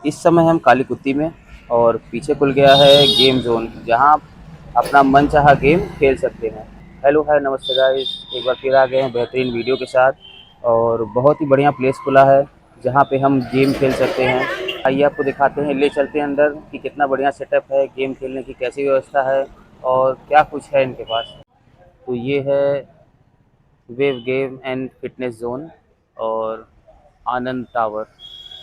इस समय हम काली कुत्ती में और पीछे खुल गया है गेम जोन, जहां आप अपना मनचाहा गेम खेल सकते हैं। हेलो हाय नमस्ते गाइस, एक बार फिर आ गए हैं बेहतरीन वीडियो के साथ और बहुत ही बढ़िया प्लेस खुला है जहां पे हम गेम खेल सकते हैं। आइए आपको दिखाते हैं, ले चलते हैं अंदर कि कितना बढ़िया सेटअप है, गेम खेलने की कैसी व्यवस्था है और क्या कुछ है इनके पास। तो ये है wave game and fitness zone और आनंद टावर,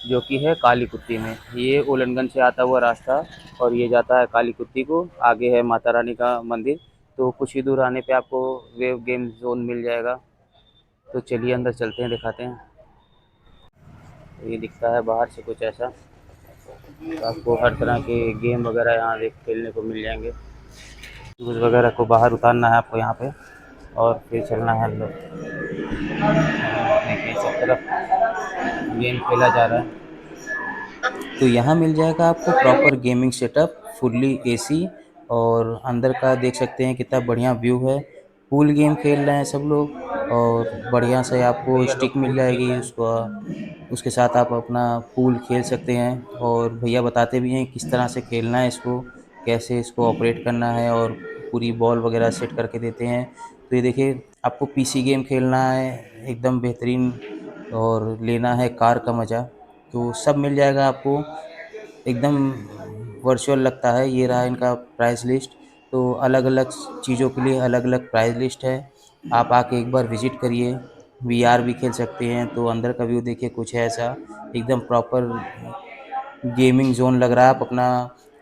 जो कि है काली कुत्ती में। ये उलनगंज से आता हुआ रास्ता और ये जाता है काली कुत्ती को। आगे है माता रानी का मंदिर, तो कुछ ही दूर आने पे आपको वेव गेम जोन मिल जाएगा। तो चलिए अंदर चलते हैं, दिखाते हैं। तो ये दिखता है बाहर से कुछ ऐसा। तो आपको हर तरह के गेम वगैरह यहाँ देख खेलने को मिल जाएंगे। शूज़ वगैरह को बाहर उतारना है आपको यहाँ पे और फिर चलना है अंदर। देखिए सब तरफ गेम खेला जा रहा है। तो यहाँ मिल जाएगा आपको proper gaming setup, fully AC, और अंदर का देख सकते हैं कितना बढ़िया व्यू है। पूल गेम खेल रहे हैं सब लोग और बढ़िया से आपको स्टिक मिल जाएगी, उसको उसके साथ आप अपना पूल खेल सकते हैं। और भैया बताते भी हैं किस तरह से खेलना है इसको, कैसे इसको ऑपरेट करना है, और पूरी बॉल वगैरह सेट करके देते हैं। तो ये देखिए, आपको पीसी गेम खेलना है एकदम बेहतरीन और लेना है कार का मज़ा, तो सब मिल जाएगा आपको। एकदम वर्चुअल लगता है। ये रहा इनका प्राइस लिस्ट। तो अलग अलग चीज़ों के लिए अलग अलग प्राइस लिस्ट है। आप आके एक बार विजिट करिए। वीआर भी खेल सकते हैं। तो अंदर का व्यू देखिए कुछ है ऐसा, एकदम प्रॉपर गेमिंग जोन लग रहा है। आप अपना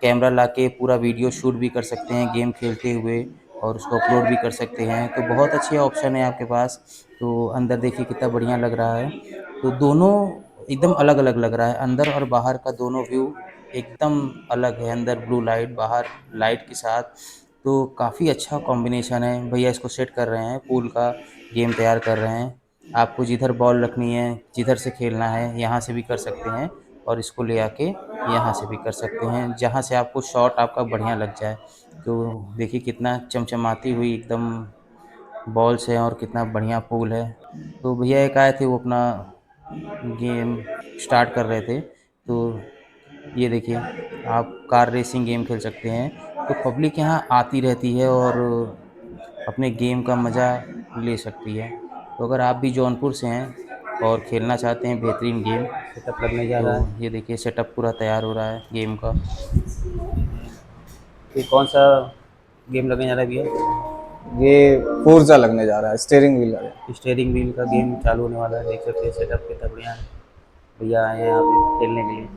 कैमरा लाके पूरा वीडियो शूट भी कर सकते हैं गेम खेलते हुए और उसको अपलोड भी कर सकते हैं। तो बहुत अच्छे ऑप्शन है आपके पास। तो अंदर देखिए कितना बढ़िया लग रहा है। तो दोनों एकदम अलग अलग लग रहा है, अंदर और बाहर का दोनों व्यू एकदम अलग है। अंदर ब्लू लाइट, बाहर लाइट के साथ, तो काफ़ी अच्छा कॉम्बिनेशन है। भैया इसको सेट कर रहे हैं, पूल का गेम तैयार कर रहे हैं। आपको जिधर बॉल रखनी है, जिधर से खेलना है, यहाँ से भी कर सकते हैं और इसको ले आके यहाँ से भी कर सकते हैं, जहाँ से आपको शॉट आपका बढ़िया लग जाए। तो देखिए कितना चमचमाती हुई एकदम बॉल्स है और कितना बढ़िया पूल है। तो भैया एक आए थे, वो अपना गेम स्टार्ट कर रहे थे। तो ये देखिए, आप कार रेसिंग गेम खेल सकते हैं। तो पब्लिक यहाँ आती रहती है और अपने गेम का मज़ा ले सकती है। तो अगर आप भी जौनपुर से हैं और खेलना चाहते हैं बेहतरीन गेम, सेटअप लगने जा तो रहा है। ये देखिए सेटअप पूरा तैयार हो रहा है गेम का। ये कौन सा गेम लगने जा रहा है भैया? ये फोर्जा लगने जा रहा है, स्टीयरिंग व्हील लगे। स्टीयरिंग व्हील का गेम चालू होने वाला है। देख सकते हैं सेटअप कितना बढ़िया है। भैया आए हैं यहाँ पे खेलने के लिए।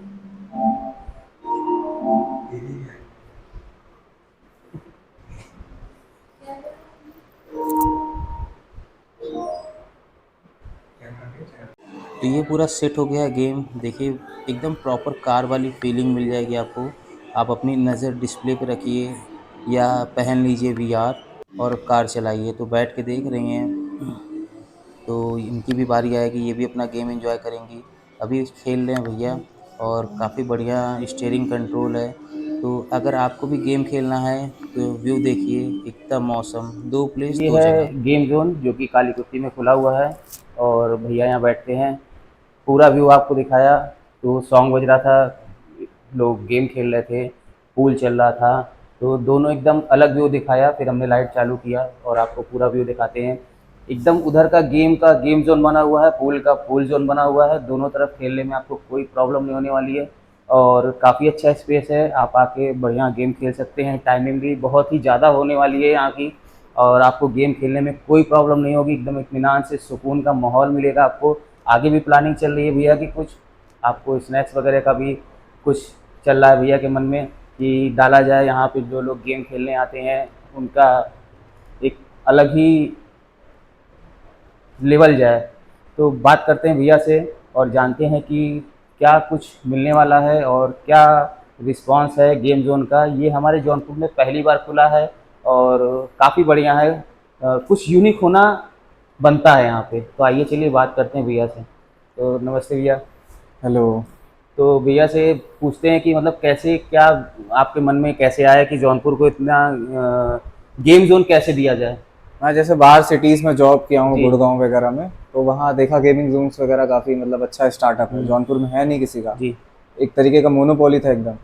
तो ये पूरा सेट हो गया गेम। देखिए एकदम प्रॉपर कार वाली फीलिंग मिल जाएगी आपको। आप अपनी नज़र डिस्प्ले पे रखिए या पहन लीजिए वीआर और कार चलाइए। तो बैठ के देख रही हैं, तो इनकी भी बारी आएगी, ये भी अपना गेम एंजॉय करेंगी। अभी खेल रहे हैं भैया और काफ़ी बढ़िया स्टीयरिंग कंट्रोल है। तो अगर आपको भी गेम खेलना है तो व्यू देखिए, एकदम मौसम, दो प्लेस ये दो जगह। है गेम जोन जो कि काली कुत्ती में खुला हुआ है और भैया यहाँ बैठते हैं। पूरा व्यू आपको दिखाया। तो सॉन्ग बज रहा था, लोग गेम खेल रहे थे, पूल चल रहा था। तो दोनों एकदम अलग व्यू दिखाया। फिर हमने लाइट चालू किया और आपको पूरा व्यू दिखाते हैं। एकदम उधर का गेम जोन बना हुआ है, पूल का पूल जोन बना हुआ है। दोनों तरफ खेलने में आपको कोई प्रॉब्लम नहीं होने वाली है और काफ़ी अच्छा स्पेस है। आप आके बढ़िया गेम खेल सकते हैं। टाइमिंग भी बहुत ही ज़्यादा होने वाली है यहाँ की और आपको गेम खेलने में कोई प्रॉब्लम नहीं होगी। एकदम इत्मीनान से सुकून का माहौल मिलेगा आपको। आगे भी प्लानिंग चल रही है भैया की, कुछ आपको स्नैक्स वगैरह का भी कुछ चल रहा है भैया के मन में कि डाला जाए यहाँ पे। जो लोग गेम खेलने आते हैं उनका एक अलग ही लेवल जाए। तो बात करते हैं भैया से और जानते हैं कि क्या कुछ मिलने वाला है और क्या रिस्पांस है गेम जोन का। ये हमारे जौनपुर में पहली बार खुला है और काफ़ी बढ़िया है। कुछ यूनिक होना बनता है यहाँ पे। तो आइए चलिए बात करते हैं भैया से। तो नमस्ते भैया। हेलो। तो भैया से पूछते हैं कि मतलब कैसे, क्या आपके मन में कैसे आया कि जौनपुर को इतना गेम जोन कैसे दिया जाए? मैं जैसे बाहर सिटीज़ में जॉब किया हूँ, जी। गुड़गांव वगैरह में, तो वहाँ देखा गेमिंग जोन्स वगैरह काफ़ी मतलब अच्छा स्टार्टअप है। जौनपुर में है नहीं किसी का। जी। एक तरीके का मोनोपोली था एकदम,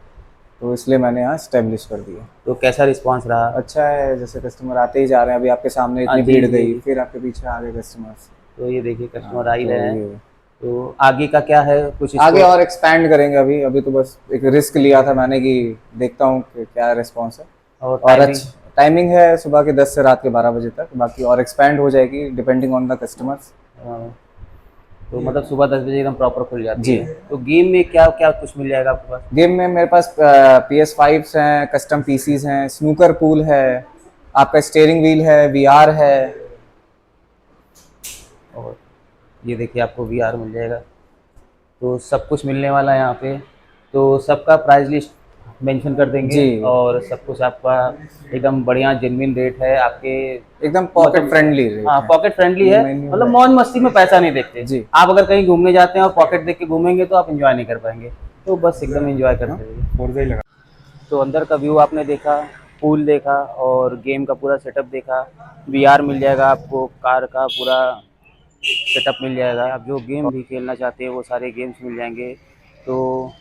तो इसलिए मैंने यहाँ स्टेब्लिश कर दिया। तो कैसा रिस्पांस रहा? अच्छा है, जैसे कस्टमर आते ही जा रहे हैं, अभी आपके सामने हाँ इतनी जी भीड़ जी गई, जी। फिर आपके पीछे आ गए कस्टमर्स। तो ये देखिए कस्टमर हाँ, आ ही तो रहे हैं। ये तो आगे का क्या है कुछ आगे इसको? और एक्सपैंड करेंगे। अभी अभी तो बस एक रिस्क लिया था मैंने कि देखता हूँ कि क्या रिस्पॉन्स है। और और टाइमिंग? अच्छा टाइमिंग है सुबह के 10 से रात के 12 बजे तक, बाकी और एक्सपैंड हो जाएगी डिपेंडिंग ऑन द कस्टमर्स। तो मतलब सुबह 10 बजे एकदम प्रॉपर खुल जाती जी। है। तो गेम में क्या क्या कुछ मिल जाएगा आपके पास? गेम में मेरे पास PS5s हैं, कस्टम पीसीज हैं, स्नूकर पूल है, आपका स्टीयरिंग व्हील है, वीआर है। और ये देखिए आपको वीआर मिल जाएगा। तो सब कुछ मिलने वाला है यहाँ पे। तो सबका प्राइस लिस्ट मेंशन कर देंगे जी, और सब कुछ आपका एकदम बढ़िया जेन्युइन रेट है आपके। एकदम पॉकेट मतलब फ्रेंडली रेट हाँ है। पॉकेट फ्रेंडली है। मेन्यू मतलब है। मौज मस्ती में पैसा नहीं देखते। जी। आप अगर कहीं घूमने जाते हैं और पॉकेट देख के घूमेंगे तो आप एंजॉय नहीं कर पाएंगे। तो बस एकदम एंजॉय करते रहिए। 4G लगा। तो अंदर का व्यू आपने देखा, पूल देखा और गेम का पूरा सेटअप देखा। वीआर मिल जाएगा आपको, कार का पूरा सेटअप मिल जाएगा। आप जो गेम भी खेलना चाहते हैं वो सारे गेम्स मिल जाएंगे। तो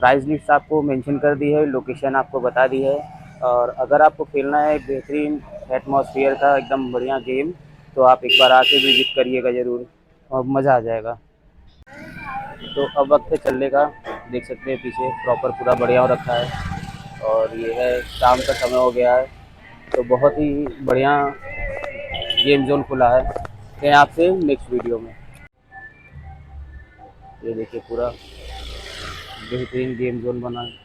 प्राइस लिस्ट आपको मेंशन कर दी है, लोकेशन आपको बता दी है। और अगर आपको खेलना है एक बेहतरीन एटमॉस्फेयर का एकदम बढ़िया गेम, तो आप एक बार आके विजिट करिएगा ज़रूर और मज़ा आ जाएगा। तो अब वक्त है चलने का। देख सकते हैं पीछे प्रॉपर पूरा बढ़िया हो रखा है और ये है शाम का समय हो गया है। तो बहुत ही बढ़िया गेम जोन खुला है। मिलते हैं आपसे नेक्स्ट वीडियो में। ये देखिए पूरा बेहतरीन गेम जोन बना है।